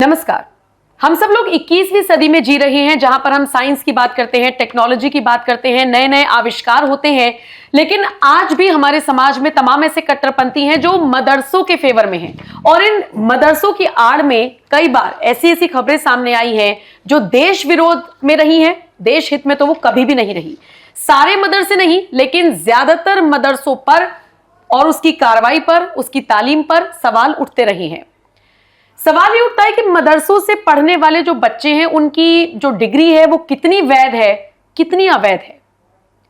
नमस्कार। हम सब लोग 21वीं सदी में जी रहे हैं, जहां पर हम साइंस की बात करते हैं, टेक्नोलॉजी की बात करते हैं, नए नए आविष्कार होते हैं। लेकिन आज भी हमारे समाज में तमाम ऐसे कट्टरपंथी हैं जो मदरसों के फेवर में हैं, और इन मदरसों की आड़ में कई बार ऐसी ऐसी खबरें सामने आई हैं जो देश विरोध में रही हैं। देश हित में तो वो कभी भी नहीं रही। सारे मदरसे नहीं, लेकिन ज्यादातर मदरसों पर और उसकी कार्रवाई पर, उसकी तालीम पर सवाल उठते रहे हैं। सवाल ये उठता है कि मदरसों से पढ़ने वाले जो बच्चे हैं, उनकी जो डिग्री है वो कितनी वैध है, कितनी अवैध है।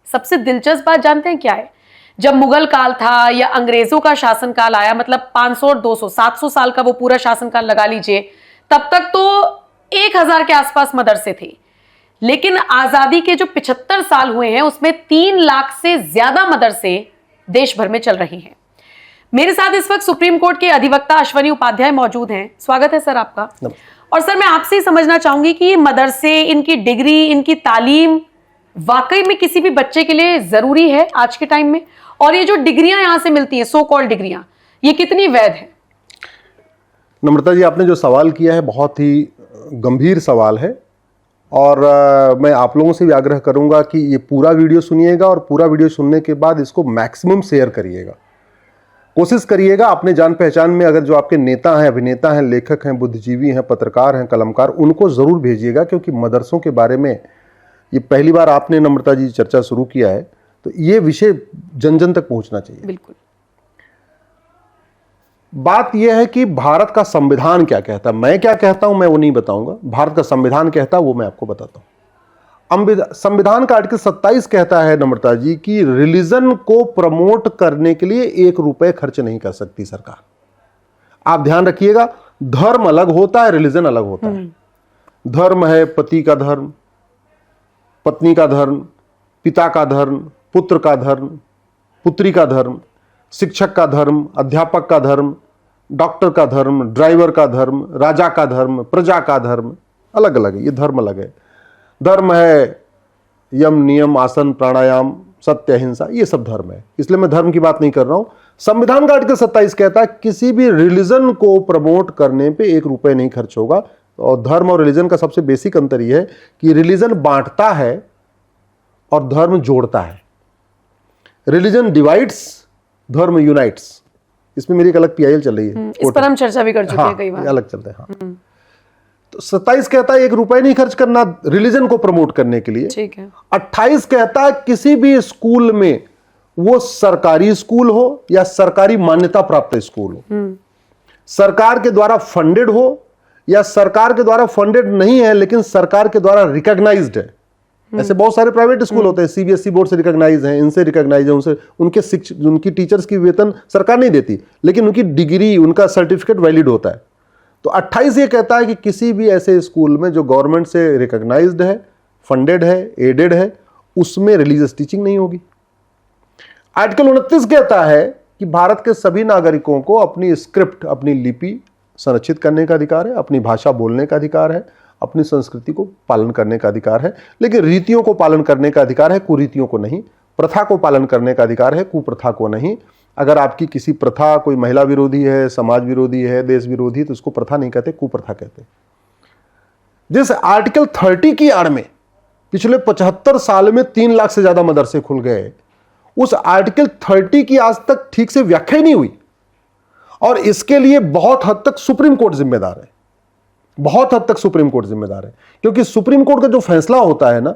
सबसे दिलचस्प बात जानते हैं क्या है? जब मुगल काल था या अंग्रेजों का शासनकाल आया, मतलब 500, 200, 700 साल का वो पूरा शासनकाल लगा लीजिए, तब तक तो 1000 के आसपास मदरसे थे। लेकिन आजादी के जो 75 साल हुए हैं, उसमें 3 लाख से ज्यादा मदरसे देश भर में चल रहे हैं। मेरे साथ इस वक्त सुप्रीम कोर्ट के अधिवक्ता अश्वनी उपाध्याय मौजूद हैं। स्वागत है सर आपका। और सर, मैं आपसे ही समझना चाहूंगी कि ये मदरसे, इनकी डिग्री, इनकी तालीम वाकई में किसी भी बच्चे के लिए जरूरी है आज के टाइम में? और ये जो डिग्रियां यहां से मिलती हैं, सो कॉल्ड डिग्रियां, ये कितनी वैध है? नम्रता जी, आपने जो सवाल किया है बहुत ही गंभीर सवाल है, और मैं आप लोगों से भी आग्रह करूंगा कि ये पूरा वीडियो सुनिएगा, और पूरा वीडियो सुनने के बाद इसको मैक्सिमम शेयर करिएगा। कोशिश करिएगा अपने जान पहचान में अगर जो आपके नेता हैं, अभिनेता हैं, लेखक हैं, बुद्धिजीवी हैं, पत्रकार हैं, कलमकार, उनको ज़रूर भेजिएगा, क्योंकि मदरसों के बारे में ये पहली बार आपने नम्रता जी चर्चा शुरू किया है, तो ये विषय जन जन तक पहुंचना चाहिए। बिल्कुल। बात यह है कि भारत का संविधान क्या कहता है। मैं क्या कहता हूं मैं वो नहीं बताऊंगा, भारत का संविधान कहता है वो मैं आपको बताता हूं। संविधान का आर्टिकल 27 कहता है नम्रता जी कि रिलीजन को प्रमोट करने के लिए 1 रुपए खर्च नहीं कर सकती सरकार। आप ध्यान रखिएगा, धर्म अलग होता है, रिलीजन अलग होता है। धर्म है पति का धर्म, पत्नी का धर्म, पिता का धर्म, पुत्र का धर्म, पुत्री का धर्म, शिक्षक का धर्म, अध्यापक का धर्म, डॉक्टर का धर्म, ड्राइवर का धर्म, राजा का धर्म, प्रजा का धर्म, अलग अलग है। ये धर्म अलग है। धर्म है यम, नियम, आसन, प्राणायाम, सत्य, अहिंसा, ये सब धर्म है, इसलिए मैं धर्म की बात नहीं कर रहा हूं। संविधान का आर्टिकल 27 कहता है किसी भी रिलीजन को प्रमोट करने पे 1 रुपए नहीं खर्च होगा। और धर्म और रिलीजन का सबसे बेसिक अंतर यह है कि रिलीजन बांटता है और धर्म जोड़ता है। रिलीजन डिवाइड्स, धर्म यूनाइट्स। इसमें मेरी एक अलग PIL चल रही है, इस पर हम चर्चा भी कर चुके हैं कई बार। अलग चलता है। हाँ। तो 27 कहता है 1 रुपए नहीं खर्च करना रिलीजन को प्रमोट करने के लिए। ठीक है। 28 कहता है किसी भी स्कूल में, वो सरकारी स्कूल हो या सरकारी मान्यता प्राप्त स्कूल हो, सरकार के द्वारा फंडेड हो या सरकार के द्वारा फंडेड नहीं है लेकिन सरकार के द्वारा रिकॉग्नाइज्ड है। ऐसे बहुत सारे प्राइवेट स्कूल होते हैं, CBSE बोर्ड से रिकॉग्नाइज हैं, इनसे रिकॉग्नाइज है, उनसे उनकी टीचर्स की वेतन सरकार नहीं देती, लेकिन उनकी डिग्री, उनका सर्टिफिकेट वैलिड होता है। तो 28 ये कहता है कि किसी भी ऐसे स्कूल में जो गवर्नमेंट से रिकॉग्नाइज्ड है, फंडेड है, एडेड है, उसमें रिलीजियस टीचिंग नहीं होगी। आर्टिकल 29 कहता है कि भारत के सभी नागरिकों को अपनी स्क्रिप्ट, अपनी लिपि संरक्षित करने का अधिकार है, अपनी भाषा बोलने का अधिकार है, अपनी संस्कृति को पालन करने का अधिकार है, लेकिन रीतियों को पालन करने का अधिकार है, कुरीतियों को नहीं। प्रथा को पालन करने का अधिकार है, कुप्रथा को नहीं। अगर आपकी किसी प्रथा कोई महिला विरोधी है, समाज विरोधी है, देश विरोधी, तो उसको प्रथा नहीं कहते, कुप्रथा कहते। जिस आर्टिकल 30 की आड़ में पिछले 75 साल में 3 लाख से ज्यादा मदरसे खुल गए, उस आर्टिकल 30 की आज तक ठीक से व्याख्या नहीं हुई, और इसके लिए बहुत हद तक सुप्रीम कोर्ट जिम्मेदार है। बहुत हद तक सुप्रीम कोर्ट जिम्मेदार है, क्योंकि सुप्रीम कोर्ट का जो फैसला होता है ना,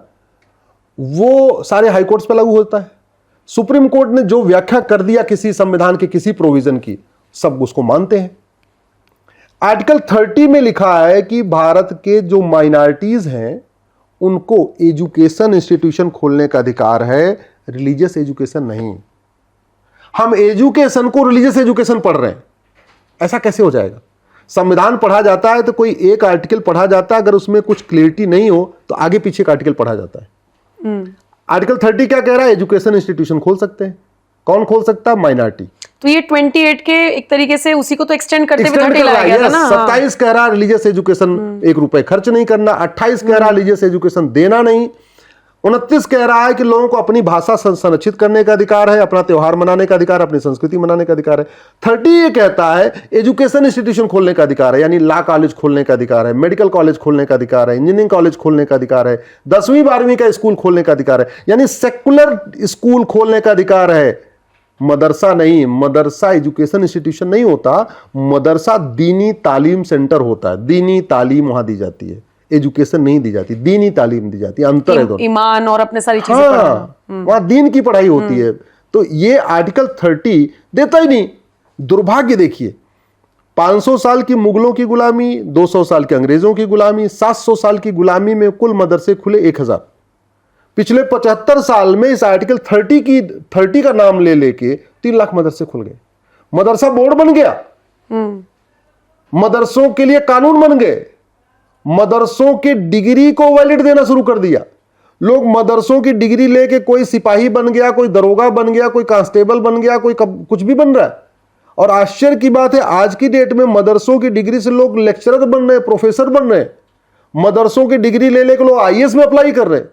वो सारे हाई कोर्ट्स पर लागू होता है। सुप्रीम कोर्ट ने जो व्याख्या कर दिया किसी संविधान के किसी प्रोविजन की, सब उसको मानते हैं। आर्टिकल 30 में लिखा है कि भारत के जो माइनॉरिटीज हैं उनको एजुकेशन इंस्टीट्यूशन खोलने का अधिकार है, रिलीजियस एजुकेशन नहीं। हम एजुकेशन को रिलीजियस एजुकेशन पढ़ रहे हैं, ऐसा कैसे हो जाएगा? संविधान पढ़ा जाता है तो कोई एक आर्टिकल पढ़ा जाता है, अगर उसमें कुछ क्लियरिटी नहीं हो तो आगे पीछे का आर्टिकल पढ़ा जाता है। आर्टिकल 30 क्या कह रहा है? एजुकेशन इंस्टीट्यूशन खोल सकते हैं। कौन खोल सकता है? माइनॉरिटी। तो ये 28 के एक तरीके से उसी को तो एक्सटेंड करते हुए लाया गया था ना। 27 कह रहा है रिलीजियस एजुकेशन 1 रुपए खर्च नहीं करना, 28 कह रहा है रिलीजियस एजुकेशन देना नहीं, 29 कह रहा है कि लोगों को अपनी भाषा संरक्षित करने का अधिकार है, अपना त्योहार मनाने का अधिकार, अपनी संस्कृति मनाने का अधिकार है। 30 ये कहता है एजुकेशन इंस्टीट्यूशन खोलने का अधिकार है, यानी लॉ कॉलेज खोलने का अधिकार है, मेडिकल कॉलेज खोलने का अधिकार है, इंजीनियरिंग कॉलेज खोलने का अधिकार है, 10वीं 12वीं का स्कूल खोलने का अधिकार है, यानी सेकुलर स्कूल खोलने का अधिकार है। मदरसा नहीं, मदरसा एजुकेशन इंस्टीट्यूशन नहीं होता, मदरसा दीनी तालीम सेंटर होता है। दीनी तालीम वहां दी जाती है, एजुकेशन नहीं दी जाती, दीनी तालीम दी जाती है। अंतर है दोनों, ईमान और अपने सारी चीजें हाँ, वहां दीन की पढ़ाई होती है। तो ये आर्टिकल 30 देता ही नहीं। दुर्भाग्य देखिए, 500 साल की मुगलों की गुलामी, 200 साल के अंग्रेजों की गुलामी, 700 साल की गुलामी में कुल मदरसे खुले 1000। पिछले 75 साल में इस आर्टिकल 30 का नाम ले लेके 3 लाख मदरसे खुल गए। मदरसा बोर्ड बन गया, मदरसों के लिए कानून बन गए, मदरसों की डिग्री को वैलिड देना शुरू कर दिया। लोग मदरसों की डिग्री लेके कोई सिपाही बन गया, कोई दरोगा बन गया, कोई कांस्टेबल बन गया, कोई कुछ भी बन रहा है। और आश्चर्य की बात है, आज की डेट में मदरसों की डिग्री से लोग लेक्चरर बन रहे हैं, प्रोफेसर बन रहे हैं। मदरसों की डिग्री ले लेकर लोग आईएएस में अप्लाई कर रहे हैं।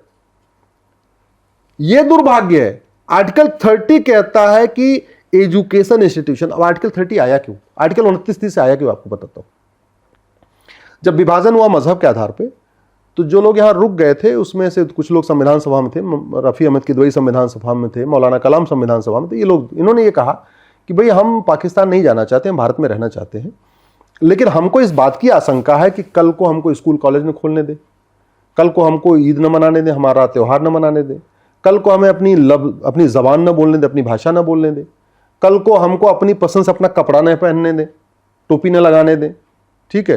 यह दुर्भाग्य है। आर्टिकल 30 कहता है कि एजुकेशन इंस्टीट्यूशन। अब आर्टिकल 30 आया क्यों? आर्टिकल 29 से आया क्यों, आपको बताता हूं। जब विभाजन हुआ मजहब के आधार पे, तो जो लोग यहां रुक गए थे उसमें से कुछ लोग संविधान सभा में थे। रफी अहमद किदवई संविधान सभा में थे, मौलाना कलाम संविधान सभा में थे। इन्होंने ये कहा कि भाई हम पाकिस्तान नहीं जाना चाहते, हम भारत में रहना चाहते हैं, लेकिन हमको इस बात की आशंका है कि कल को हमको स्कूल कॉलेज न खोलने दे, कल को हमको ईद न मनाने दे, हमारा त्यौहार न मनाने दे, कल को हमें अपनी जबान न बोलने दे, अपनी भाषा न बोलने दे, कल को हमको अपनी पसंद से अपना कपड़ा न पहनने दे, टोपी न लगाने दे। ठीक है,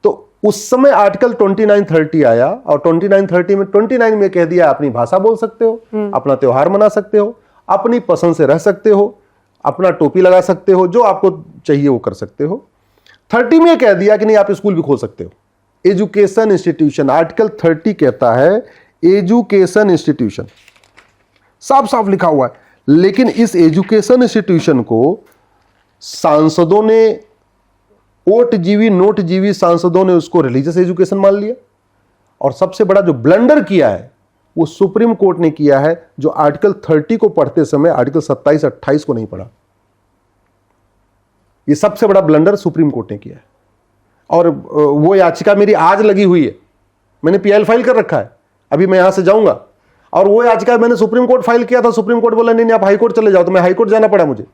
तो उस समय आर्टिकल 2930 आया और 2930 में कह दिया अपनी भाषा बोल सकते हो, अपना त्योहार मना सकते हो, अपनी पसंद से रह सकते हो, अपना टोपी लगा सकते हो, जो आपको चाहिए वो कर सकते हो। 30 में कह दिया कि नहीं, आप स्कूल भी खोल सकते हो। एजुकेशन इंस्टीट्यूशन, आर्टिकल 30 कहता है एजुकेशन इंस्टीट्यूशन, साफ साफ लिखा हुआ है। लेकिन इस एजुकेशन इंस्टीट्यूशन को सांसदों ने, ओट जीवी नोट जीवी सांसदों ने उसको रिलीजियस एजुकेशन मान लिया। और सबसे बड़ा जो ब्लंडर किया है वो सुप्रीम कोर्ट ने किया है, जो आर्टिकल 30 को पढ़ते समय आर्टिकल 27 28 को नहीं पढ़ा। ये सबसे बड़ा ब्लंडर सुप्रीम कोर्ट ने किया है। और वो याचिका मेरी आज लगी हुई है, मैंने पीआईएल फाइल कर रखा है, अभी मैं यहां से जाऊंगा और वो याचिका मैंने सुप्रीम कोर्ट फाइल किया था। सुप्रीम कोर्ट बोला नहीं आप हाई कोर्ट चले जाओ, तो मैं हाई कोर्ट जाना पड़ा मुझे।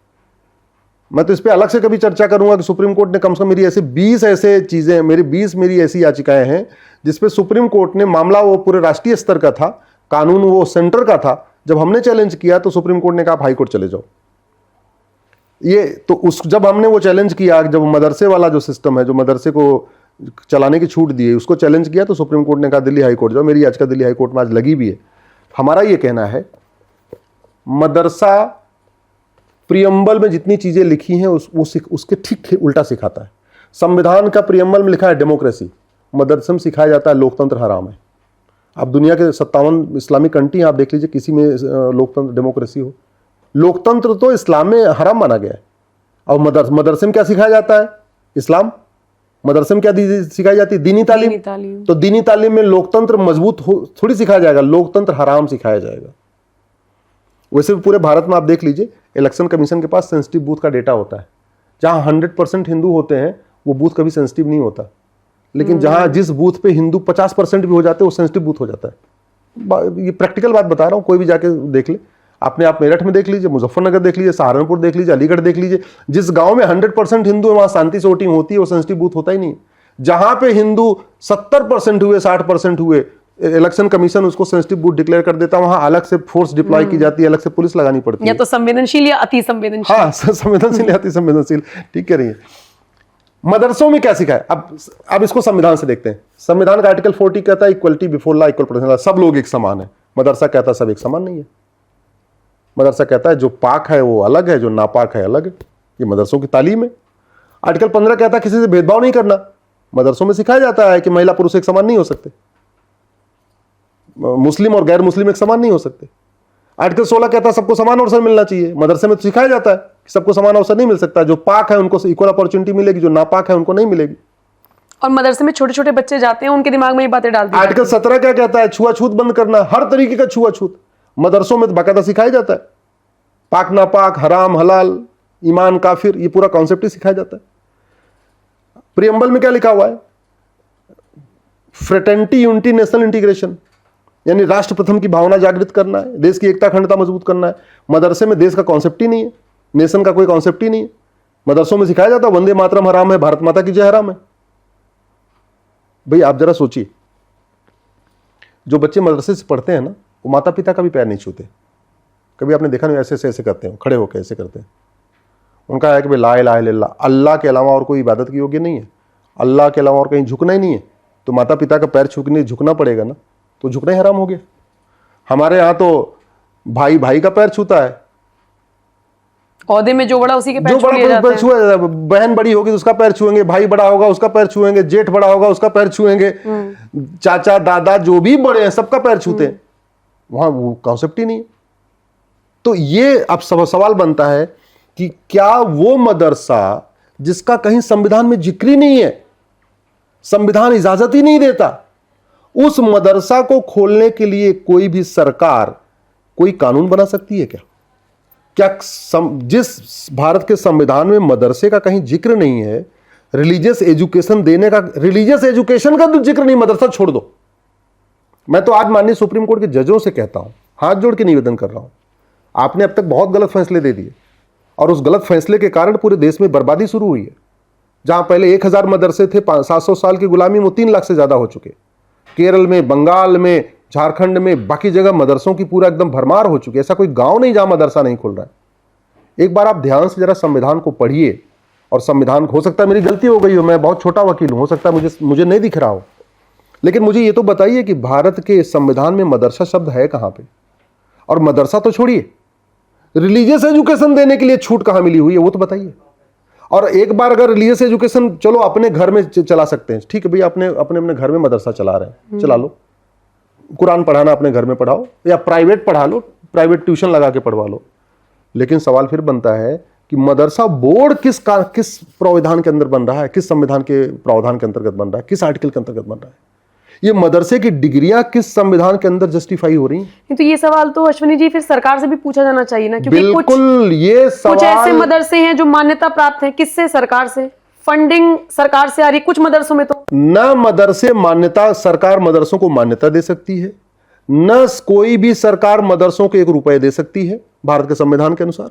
मैं तो इस पे अलग से कभी चर्चा करूंगा कि सुप्रीम कोर्ट ने कम से कम मेरी ऐसे 20 ऐसे चीजें, मेरी ऐसी याचिकाएं हैं जिसपे सुप्रीम कोर्ट ने, मामला वो पूरे राष्ट्रीय स्तर का था, कानून वो सेंटर का था, जब हमने चैलेंज किया तो सुप्रीम कोर्ट ने कहा आप हाई कोर्ट चले जाओ। ये तो जब हमने वो चैलेंज किया, जब मदरसे वाला जो सिस्टम है, जो मदरसे को चलाने की छूट दी है, उसको चैलेंज किया तो सुप्रीम कोर्ट ने कहा दिल्ली हाई कोर्ट जाओ। मेरी याचिका दिल्ली हाई कोर्ट में आज लगी भी है। हमारा ये कहना है मदरसा प्रियम्बल में जितनी चीजें लिखी हैं उसके ठीक उल्टा सिखाता है। संविधान का प्रियम्बल में लिखा है डेमोक्रेसी, मदरसे में सिखाया जाता है लोकतंत्र हराम है। आप दुनिया के 57 इस्लामिक कंट्री आप देख लीजिए, किसी में लोकतंत्र डेमोक्रेसी हो। लोकतंत्र तो इस्लाम में हराम माना गया है। और मदरसे में क्या सिखाया जाता है? इस्लाम। मदरसे में क्या सिखाई जाती है? दीनी तालीम। तो दीनी तालीम में लोकतंत्र मजबूत थोड़ी सिखाया जाएगा, लोकतंत्र हराम सिखाया जाएगा। वैसे भी पूरे भारत में आप देख लीजिए, इलेक्शन कमीशन के पास सेंसिटिव बूथ का डेटा होता है। जहां 100% हिंदू होते हैं वो बूथ कभी सेंसिटिव नहीं होता, लेकिन जहां जिस बूथ पे हिंदू 50% भी हो जाते हैं वो सेंसिटिव बूथ हो जाता है। ये प्रैक्टिकल बात बता रहा हूं, कोई भी जाके देख ले। आपने आप मेरठ में देख लीजिए, मुजफ्फरनगर देख लीजिए, सहारनपुर देख लीजिए, अलीगढ़ देख लीजिए। जिस गांव में 100% हिंदू है वहां शांति से वोटिंग होती है, वो सेंसिटिव बूथ होता ही नहीं। जहां पे हिंदू 70% हुए, 60% हुए, इलेक्शन कमीशन उसको सेंसिटिव बूथ डिक्लेयर कर देता है। वहां अलग से फोर्स डिप्लॉय की जाती है, अलग से पुलिस लगानी पड़ती है। या तो संवेदनशील या अति संवेदनशील। हाँ, संवेदनशील या अति संवेदनशील, ठीक कह रही है। मदरसों में क्या सिखाया? अब इसको संविधान से देखते हैं। संविधान का आर्टिकल 40 कहता है equality before law, equal protection, सब लोग एक समान है। मदरसा कहता है सब एक समान नहीं है। मदरसा कहता है जो पाक है वो अलग है, जो नापाक है अलग है। ये मदरसों की तालीम है। आर्टिकल 15 कहता है किसी से भेदभाव नहीं करना। मदरसों में सिखाया जाता है कि महिला पुरुष एक समान नहीं हो सकते, मुस्लिम और गैर मुस्लिम एक समान नहीं हो सकते। आर्टिकल 16 कहता है सबको समान अवसर मिलना चाहिए। मदरसे में तो सिखाया जाता है कि सबको समान अवसर नहीं मिल सकता। जो पाक है उनको इक्वल अपॉर्चुनिटी मिलेगी, जो नापाक है उनको नहीं मिलेगी। और मदरसे में छोटे छोटे बच्चे जाते हैं, उनके दिमाग में ये बातें डाल दी। आर्टिकल 17 क्या कहता है? छुआछूत बंद करना, हर तरीके का छुआछूत मदरसों में तो बाकायदा सिखाया जाता है। पाक नापाक, हराम हलाल, ईमान काफिर, ये पूरा कॉन्सेप्ट ही सिखाया जाता है। प्रियम्बल में क्या लिखा हुआ है? फ्रेटर्निटी, यूनिटी, नेशनल इंटीग्रेशन, यानी राष्ट्र प्रथम की भावना जागृत करना है, देश की एकता अखंडता मजबूत करना है। मदरसे में देश का कॉन्सेप्ट ही नहीं है, नेशन का कोई कॉन्सेप्ट ही नहीं है। मदरसों में सिखाया जाता है वंदे मातरम हराम है, भारत माता की जय हराम है। भाई आप जरा सोचिए, जो बच्चे मदरसे से पढ़ते हैं ना, वो माता पिता का भी पैर नहीं छूते। कभी आपने देखा नहीं? ऐसे ऐसे करते हैं, खड़े होकर ऐसे करते हैं। उनका है कि भाई ला इलाहा इल्लल्लाह, अल्लाह के अलावा और कोई इबादत के योग्य नहीं है, अल्लाह के अलावा और कहीं झुकना ही नहीं है। तो माता पिता का पैर छूने झुकना पड़ेगा ना, तो झुकना ही हराम हो गया। हमारे यहाँ तो भाई भाई का पैर छूता है, औहदे में जो बड़ा उसी के पैर जो छू लिए बड़ा जाते पैर छुआ जाता है। बहन बड़ी होगी तो उसका पैर छुएंगे, भाई बड़ा होगा उसका पैर छुएंगे, जेठ बड़ा होगा उसका पैर छुएंगे, चाचा दादा जो भी बड़े हैं सबका पैर छूते हैं। वहां वो कॉन्सेप्ट ही नहीं है। तो ये अब सवाल बनता है कि क्या वो मदरसा जिसका कहीं संविधान में जिक्र ही नहीं है, संविधान इजाजत ही नहीं देता, उस मदरसा को खोलने के लिए कोई भी सरकार कोई कानून बना सकती है क्या? जिस भारत के संविधान में मदरसे का कहीं जिक्र नहीं है, रिलीजियस एजुकेशन देने का, रिलीजियस एजुकेशन का तो जिक्र नहीं, मदरसा छोड़ दो। मैं तो आज माननीय सुप्रीम कोर्ट के जजों से कहता हूं, हाथ जोड़ के निवेदन कर रहा हूं, आपने अब तक बहुत गलत फैसले दे दिए और उस गलत फैसले के कारण पूरे देश में बर्बादी शुरू हुई है। जहां पहले 1000 मदरसे थे, 700 साल की गुलामी में 3 लाख से ज्यादा हो चुके। केरल में, बंगाल में, झारखंड में, बाकी जगह मदरसों की पूरा एकदम भरमार हो चुकी है। ऐसा कोई गांव नहीं जहां मदरसा नहीं खुल रहा है। एक बार आप ध्यान से जरा संविधान को पढ़िए, और संविधान, हो सकता है मेरी गलती हो गई हो, मैं बहुत छोटा वकील हूं, हो सकता है मुझे नहीं दिख रहा हो, लेकिन मुझे ये तो बताइए कि भारत के संविधान में मदरसा शब्द है कहां पे? और मदरसा तो छोड़िए, रिलीजियस एजुकेशन देने के लिए छूट कहां मिली हुई है वो तो बताइए। और एक बार अगर रिलीजियस एजुकेशन चलो अपने घर में चला सकते हैं, ठीक है भैया, अपने अपने घर में मदरसा चला रहे हैं, चला लो, कुरान पढ़ाना अपने घर में पढ़ाओ, या प्राइवेट पढ़ा लो, प्राइवेट ट्यूशन लगा के पढ़वा लो। लेकिन सवाल फिर बनता है कि मदरसा बोर्ड किस प्रावधान के अंदर बन रहा है, किस संविधान के प्रावधान के अंतर्गत बन रहा है, किस आर्टिकल के अंतर्गत बन रहा है? ये मदरसे की डिग्रियां किस संविधान के अंदर जस्टिफाई हो रही हैं? तो ये सवाल तो अश्विनी जी फिर सरकार से भी पूछा जाना चाहिए ना, क्योंकि बिल्कुल, ये सवाल, कुछ ऐसे मदरसे हैं जो मान्यता प्राप्त हैं, किससे? सरकार से, फंडिंग सरकार से आ रही है। कुछ मदरसों में तो न मदरसे मान्यता, सरकार मदरसों को मान्यता दे सकती है, न कोई भी सरकार मदरसों को 1 रुपए दे सकती है भारत के संविधान के अनुसार,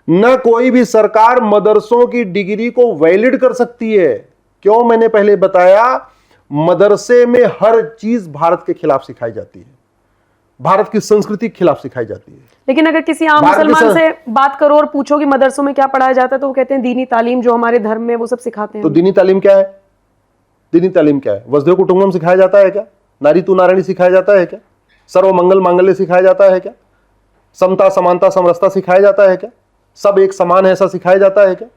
न कोई भी सरकार मदरसों की डिग्री को वैलिड कर सकती है। क्यों? मैंने पहले बताया, मदरसे में हर चीज भारत के खिलाफ सिखाई जाती है, भारत की संस्कृति के खिलाफ सिखाई जाती है। लेकिन अगर किसी आम मुसलमान से बात करो और पूछो कि मदरसों में क्या पढ़ाया जाता है, तो वो कहते हैं दीनी तालीम जो हमारे धर्म में वो सब सिखाते हैं। तो दीनी तालीम क्या है? दीनी तालीम क्या है? वसुधैव कुटुंबकम सिखाया जाता है क्या? नारी तू नारायणी सिखाया जाता है क्या? सर्व मंगल मांगल्य सिखाया जाता है क्या? समता समानता समरसता सिखाया जाता है क्या? सब एक समान है ऐसा सिखाया जाता है क्या?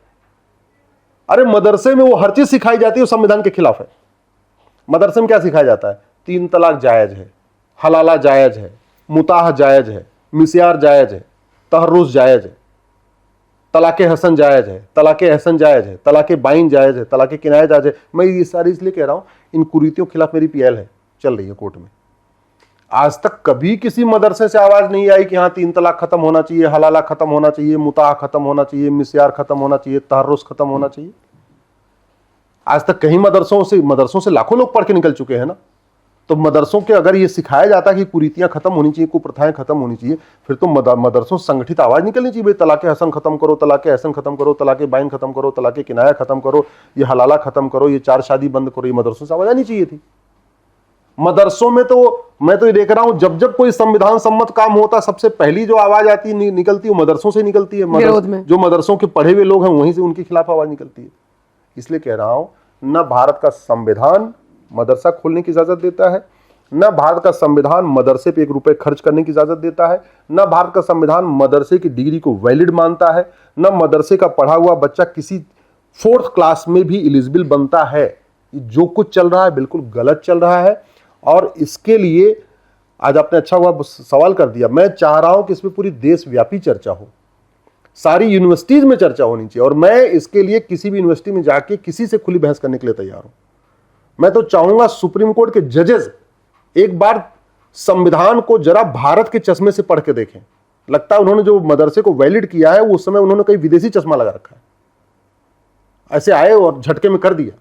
अरे मदरसे में वो हर चीज सिखाई जाती है, वो संविधान के खिलाफ है। मदरसे में क्या सिखाया जाता है? 3 तलाक जायज है, हलाला जायज है, मुताह जायज है, मिस्यार जायज है, तहर्रुस जायज है, तलाके हसन जायज है, तलाके एहसन जायज है, तलाके बाइन जायज है, तलाके किनाया जायज है। मैं ये सारी इसलिए कह रहा हूं, इन कुरीतियों के खिलाफ मेरी पीएल है, चल रही है कोर्ट में। आज तक कभी किसी मदरसे से आवाज नहीं आई कि हाँ 3 तलाक खत्म होना चाहिए, हलाला खत्म होना चाहिए, मुताह खत्म होना चाहिए, मिस्यार खत्म होना चाहिए, तहर्रुस खत्म होना चाहिए। आज तक कहीं मदरसों से लाखों लोग पढ़ के निकल चुके हैं ना। तो मदरसों के अगर ये सिखाया जाता कि कुरीतियां खत्म होनी चाहिए, कुप्रथाएं खत्म होनी चाहिए, फिर तो मदरसों से संगठित आवाज निकलनी चाहिए, भाई तलाके हसन खत्म करो, तलाके एहसन खत्म करो, तलाके बाइन खत्म करो, तलाके किनाया खत्म करो, ये हलाला खत्म करो, ये 4 शादी बंद करो। ये मदरसों से आवाज आनी चाहिए थी। मदरसों में तो मैं तो ये देख रहा हूं, जब कोई संविधान सम्मत काम होता, सबसे पहली जो आवाज आती निकलती है, मदरसों से निकलती है। जो मदरसों के पढ़े हुए लोग हैं वहीं से उनके खिलाफ आवाज निकलती है। इसलिए कह रहा हूं, न भारत का संविधान मदरसा खोलने की इजाजत देता है, न भारत का संविधान मदरसे पे 1 रुपए खर्च करने की इजाजत देता है, न भारत का संविधान मदरसे की डिग्री को वैलिड मानता है, न मदरसे का पढ़ा हुआ बच्चा किसी 4th क्लास में भी एलिजिबल बनता है। जो कुछ चल रहा है बिल्कुल गलत चल रहा है। और इसके लिए आज आपने अच्छा हुआ सवाल कर दिया। मैं चाह रहा हूं कि इसमें पूरी देशव्यापी चर्चा हो, सारी यूनिवर्सिटीज में चर्चा होनी चाहिए, और मैं इसके लिए किसी भी यूनिवर्सिटी में जाके किसी से खुली बहस करने के लिए तैयार हूं। मैं तो चाहूंगा सुप्रीम कोर्ट के जजेस एक बार संविधान को जरा भारत के चश्मे से पढ़ के देखें। लगता है उन्होंने जो मदरसे को वैलिड किया है वो उस समय उन्होंने कई विदेशी चश्मा लगा रखा है, ऐसे आए और झटके में कर दिया,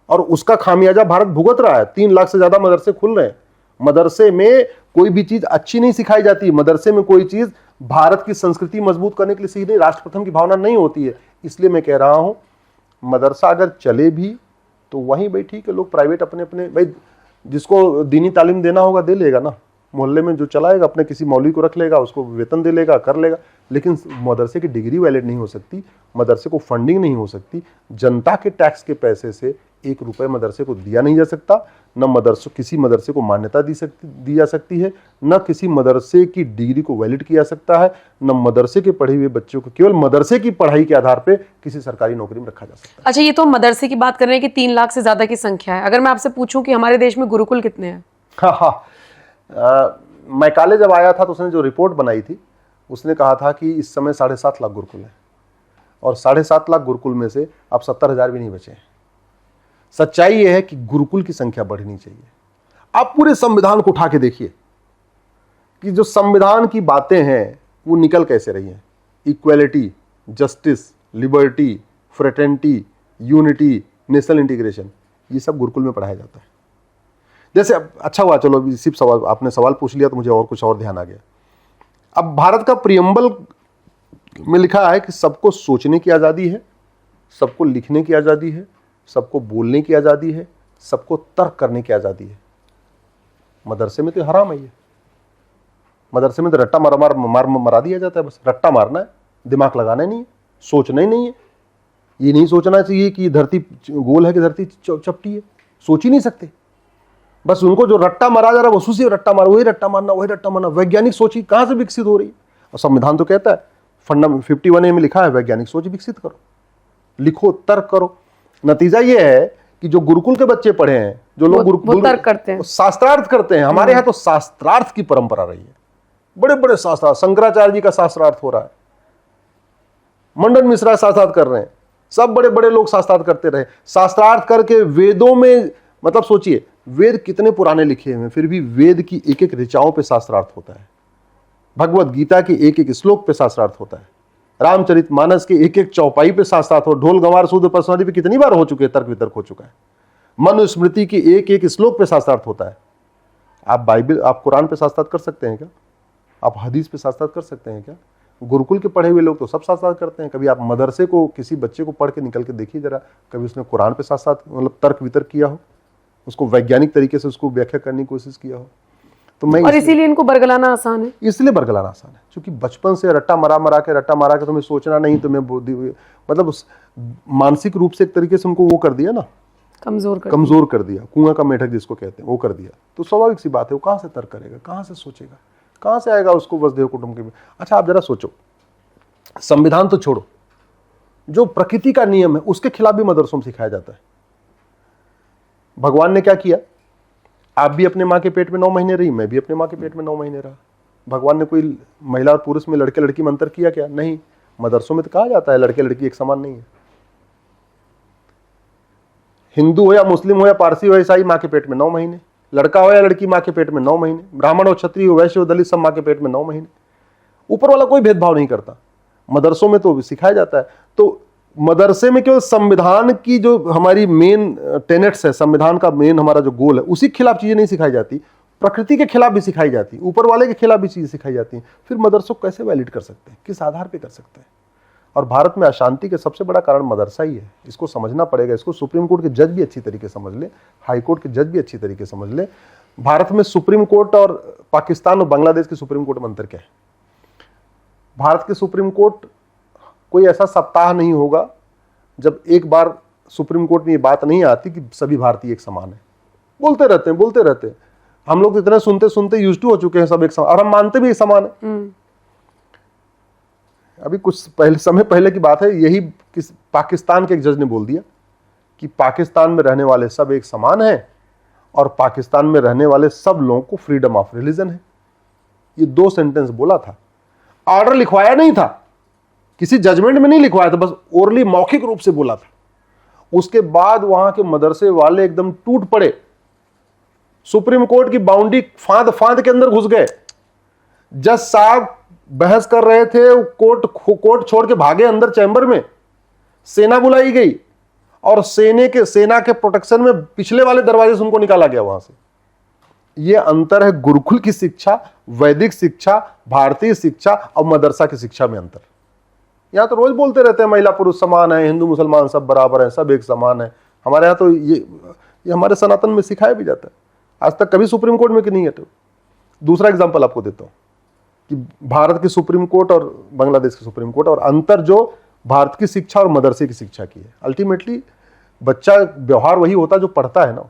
और उसका खामियाजा भारत भुगत रहा है। 3 लाख से ज्यादा मदरसे खुल रहे हैं। मदरसे में कोई भी चीज अच्छी नहीं सिखाई जाती, मदरसे में कोई चीज भारत की संस्कृति मजबूत करने के लिए सीधे राष्ट्र प्रथम की भावना नहीं होती है। इसलिए मैं कह रहा हूं मदरसा अगर चले भी तो वहीं भाई ठीक है, लोग प्राइवेट अपने अपने, भाई जिसको दीनी तालीम देना होगा दे लेगा ना, मोहल्ले में जो चलाएगा अपने किसी मौलवी को रख लेगा, उसको वेतन दे लेगा, कर लेगा। लेकिन मदरसे की डिग्री वैलिड नहीं हो सकती, मदरसे को फंडिंग नहीं हो सकती। जनता के टैक्स के पैसे से 1 रुपए मदरसे को दिया नहीं जा सकता, न किसी मदरसे को मान्यता दी जा सकती है, न किसी मदरसे की डिग्री को वैलिड किया जा सकता है, न मदरसे के पढ़े हुए बच्चों को केवल मदरसे की पढ़ाई के आधार पर किसी सरकारी नौकरी में रखा जा सकता है। अच्छा, ये तो मदरसे की बात कर रहे हैं कि 3 लाख से ज्यादा की संख्या है। अगर मैं आपसे पूछूं कि हमारे देश में गुरुकुल कितने हैं? मैकाले जब आया था तो उसने जो रिपोर्ट बनाई थी उसने कहा था कि इस समय 7.5 लाख गुरुकुल है, और 7.5 लाख गुरुकुल में से अब 70,000 भी नहीं बचे हैं। सच्चाई यह है कि गुरुकुल की संख्या बढ़नी चाहिए। आप पूरे संविधान को उठा के देखिए कि जो संविधान की बातें हैं वो निकल कैसे रही हैं। Equality, justice, liberty, fraternity, unity, national integration, ये सब गुरुकुल में पढ़ाया जाता है। जैसे अच्छा हुआ, चलो अभी सिर्फ सवाल आपने सवाल पूछ लिया तो मुझे और कुछ और ध्यान आ गया। अब भारत का प्रियम्बल में लिखा है कि सबको सोचने की आज़ादी है, सबको लिखने की आज़ादी है, सबको बोलने की आज़ादी है, सबको तर्क करने की आज़ादी है। मदरसे में तो हराम है ये। मदरसे में तो रट्टा मरा दिया जाता है, बस रट्टा मारना है, दिमाग लगाना ही नहीं है, सोचना ही नहीं है। ये नहीं सोचना चाहिए कि धरती गोल है कि धरती चपटी है, सोच ही नहीं सकते। बस उनको जो रट्टा मारा जा रहा है बस उसी रट्टा मारा, वही रट्टा मारना। वैज्ञानिक सोच ही कहां से विकसित हो रही है? और संविधान तो कहता है, फंडामेंटल 51A में लिखा है वैज्ञानिक सोच विकसित करो, लिखो, तर्क करो। नतीजा ये है कि जो गुरुकुल के बच्चे पढ़े हैं, जो लोग गुरुकुल तर्क करते हैं, शास्त्रार्थ करते हैं। हमारे यहाँ तो शास्त्रार्थ की परंपरा रही है, बड़े बड़े शास्त्रार्थ, शंकराचार्य जी का शास्त्रार्थ हो रहा है, मंडन मिश्रा शास्त्रार्थ कर रहे हैं, सब बड़े बड़े लोग शास्त्रार्थ करते रहे। शास्त्रार्थ करके वेदों में, मतलब सोचिए वेद कितने पुराने लिखे हुए हैं, फिर भी वेद की एक एक ऋचाओं पे शास्त्रार्थ होता है, भगवत गीता के एक एक श्लोक पे शास्त्रार्थ होता है, रामचरितमानस के एक एक चौपाई पे शास्त्रार्थ हो, ढोल गंवार सूद परसवारी पे कितनी बार हो चुके हैं, तर्क वितर्क हो चुका है। मनुस्मृति के एक एक श्लोक पे शास्त्रार्थ होता है। आप बाइबल, आप कुरान पे शास्त्रार्थ कर सकते हैं क्या? आप हदीस पे शास्त्रार्थ कर सकते हैं क्या? गुरुकुल के पढ़े हुए लोग तो सब शास्त्रार्थ करते हैं। कभी आप मदरसे को किसी बच्चे को पढ़ के निकल के देखिए जरा, कभी उसने कुरान पे शास्त्रार्थ मतलब तर्क वितर्क किया हो, उसको वैज्ञानिक तरीके से उसको व्याख्या करने की कोशिश किया हो? तो मैं और इसीलिए इनको बरगलाना आसान है। इसलिए बरगलाना आसान है क्योंकि बचपन से रट्टा मारा के तुम्हें सोचना नहीं, तुम्हें मतलब उस मानसिक रूप से एक तरीके से उनको वो कर दिया ना, कमजोर कर दिया, कुआं का मेढक जिसको कहते हैं वो कर दिया। तो स्वाभाविक सी बात है, वो कहां से तर्क करेगा, कहां से सोचेगा, कहां से आएगा उसको वसुधैव कुटुंबकम के। अच्छा आप जरा सोचो, संविधान तो छोड़ो, जो प्रकृति का नियम है उसके खिलाफ भी मदरसों में सिखाया जाता है। भगवान ने क्या किया? आप भी अपने माँ के पेट में 9 महीने रही, मैं भी अपने माँ के पेट में 9 महीने रहा। भगवान ने कोई महिला और पुरुष में, लड़के लड़की में अंतर किया क्या? नहीं। मदरसों में तो कहा जाता है लड़के लड़की एक समान नहीं है। हिंदू हो या मुस्लिम हो या पारसी हो, ईसाई, माँ के पेट में 9 महीने, लड़का हो या लड़की माँ के पेट में 9 महीने, ब्राह्मण हो, क्षत्रिय हो, वैश्य हो, दलित, सब माँ के पेट में 9 महीने। ऊपर वाला कोई भेदभाव नहीं करता, मदरसों में तो सिखाया जाता है। तो मदरसे में केवल संविधान की जो हमारी मेन टेनेट्स है, संविधान का मेन हमारा जो गोल है, उसी के खिलाफ चीजें नहीं सिखाई जाती, प्रकृति के खिलाफ भी सिखाई जाती, ऊपर वाले के खिलाफ भी चीजें सिखाई जाती हैं। फिर मदरसों को कैसे वैलिड कर सकते हैं, किस आधार पे कर सकते हैं? और भारत में अशांति के सबसे बड़ा कारण मदरसा ही है। इसको समझना पड़ेगा। इसको सुप्रीम कोर्ट के जज भी अच्छी तरीके से समझ ले, हाई कोर्ट के जज भी अच्छी तरीके से समझ ले। भारत में सुप्रीम कोर्ट और पाकिस्तान और बांग्लादेश के सुप्रीम कोर्ट में अंतर क्या है? भारत के सुप्रीम कोर्ट, कोई ऐसा सप्ताह नहीं होगा जब एक बार सुप्रीम कोर्ट में ये बात नहीं आती कि सभी भारतीय एक समान है। बोलते रहते हैं। हम लोग इतना सुनते यूज्ड टू हो चुके हैं सब एक समान, और हम मानते भी एक समान है। अभी कुछ समय पहले की बात है, यही पाकिस्तान के एक जज ने बोल दिया कि पाकिस्तान में रहने वाले सब एक समान हैं और पाकिस्तान में रहने वाले सब लोगों को फ्रीडम ऑफ रिलीजन है। ये 2 सेंटेंस बोला था, ऑर्डर लिखवाया नहीं था, किसी जजमेंट में नहीं लिखवाया था, बस ओरली मौखिक रूप से बोला था। उसके बाद वहां के मदरसे वाले एकदम टूट पड़े, सुप्रीम कोर्ट की बाउंड्री फांद फांद के अंदर घुस गए। जज साहब बहस कर रहे थे, कोर्ट छोड़ के भागे अंदर चैम्बर में, सेना बुलाई गई और सेना के प्रोटेक्शन में पिछले वाले दरवाजे से उनको निकाला गया वहां से। यह अंतर है गुरुकुल की शिक्षा, वैदिक शिक्षा, भारतीय शिक्षा और मदरसा की शिक्षा में अंतर। यहां तो रोज बोलते रहते हैं महिला पुरुष समान है, हिंदू मुसलमान सब बराबर है, सब एक समान है। हमारे यहां तो ये हमारे सनातन में सिखाया भी जाता है। आज तक कभी सुप्रीम कोर्ट में कि नहीं हटे। दूसरा एग्जाम्पल आपको देता हूं कि भारत की सुप्रीम कोर्ट और बांग्लादेश की सुप्रीम कोर्ट और अंतर जो भारत की शिक्षा और मदरसे की शिक्षा की है। अल्टीमेटली बच्चा व्यवहार वही होता है जो पढ़ता है ना।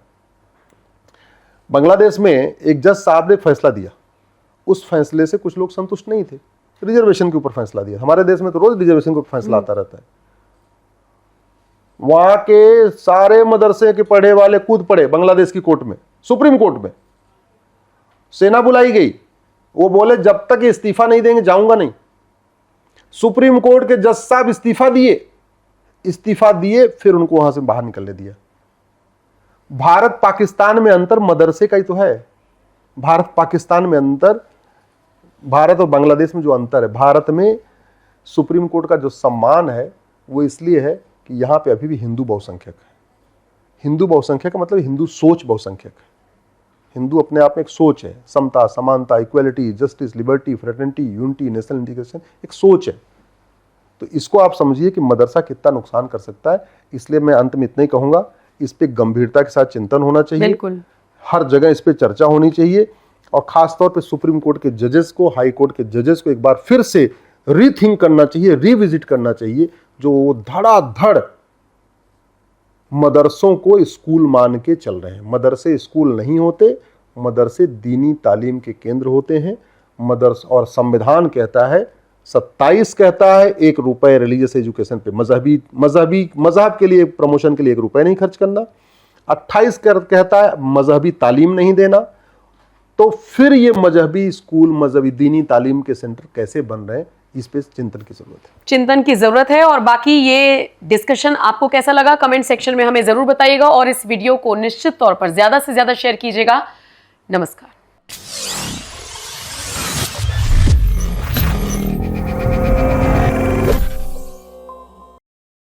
बांग्लादेश में एक जज साहब ने फैसला दिया, उस फैसले से कुछ लोग संतुष्ट नहीं थे, रिजर्वेशन के ऊपर फैसला दिया। हमारे देश में तो रोज रिजर्वेशन का फैसला आता रहता है। वहां के सारे मदरसे के पढ़े वाले कूद पड़े बांग्लादेश की कोर्ट में, सुप्रीम कोर्ट में। सेना बुलाई गई, वो बोले जब तक इस्तीफा नहीं देंगे जाऊंगा नहीं। सुप्रीम कोर्ट के जज साहब इस्तीफा दिए, फिर उनको वहां से बाहर निकलने दिया। भारत पाकिस्तान में अंतर मदरसे का ही तो है। भारत पाकिस्तान में अंतर, भारत और बांग्लादेश में जो अंतर है, भारत में सुप्रीम कोर्ट का जो सम्मान है वो इसलिए है कि यहां पे अभी भी हिंदू बहुसंख्यक है। हिंदू बहुसंख्यक का मतलब हिंदू सोच बहुसंख्यक है। हिंदू अपने आप में एक सोच है, समता, समानता, equality, justice, liberty, fraternity, unity, national integration, एक सोच है। तो इसको आप समझिए कि मदरसा कितना नुकसान कर सकता है। इसलिए मैं अंत में इतना ही कहूंगा, इस पे गंभीरता के साथ चिंतन होना चाहिए। बिल्कुल। हर जगह इस पे चर्चा होनी चाहिए और खासतौर पे सुप्रीम कोर्ट के जजेस को, हाई कोर्ट के जजेस को एक बार फिर से रीथिंक करना चाहिए, रिविजिट करना चाहिए, जो धड़ाधड़ मदरसों को स्कूल मान के चल रहे हैं। मदरसे स्कूल नहीं होते, मदरसे दीनी तालीम के केंद्र होते हैं। मदरसा और संविधान कहता है, 27 कहता है 1 रुपए रिलीजियस एजुकेशन पे, मजहब के लिए प्रमोशन के लिए 1 रुपए नहीं खर्च करना। 28 कहता है मजहबी तालीम नहीं देना। तो फिर ये मजहबी स्कूल, मजहबी दीनी तालीम के सेंटर कैसे बन रहे हैं, इस पे चिंतन की जरूरत है। चिंतन की जरूरत है। और बाकी ये डिस्कशन आपको कैसा लगा कमेंट सेक्शन में हमें जरूर बताइएगा और इस वीडियो को निश्चित तौर पर ज्यादा से ज्यादा शेयर कीजिएगा। नमस्कार।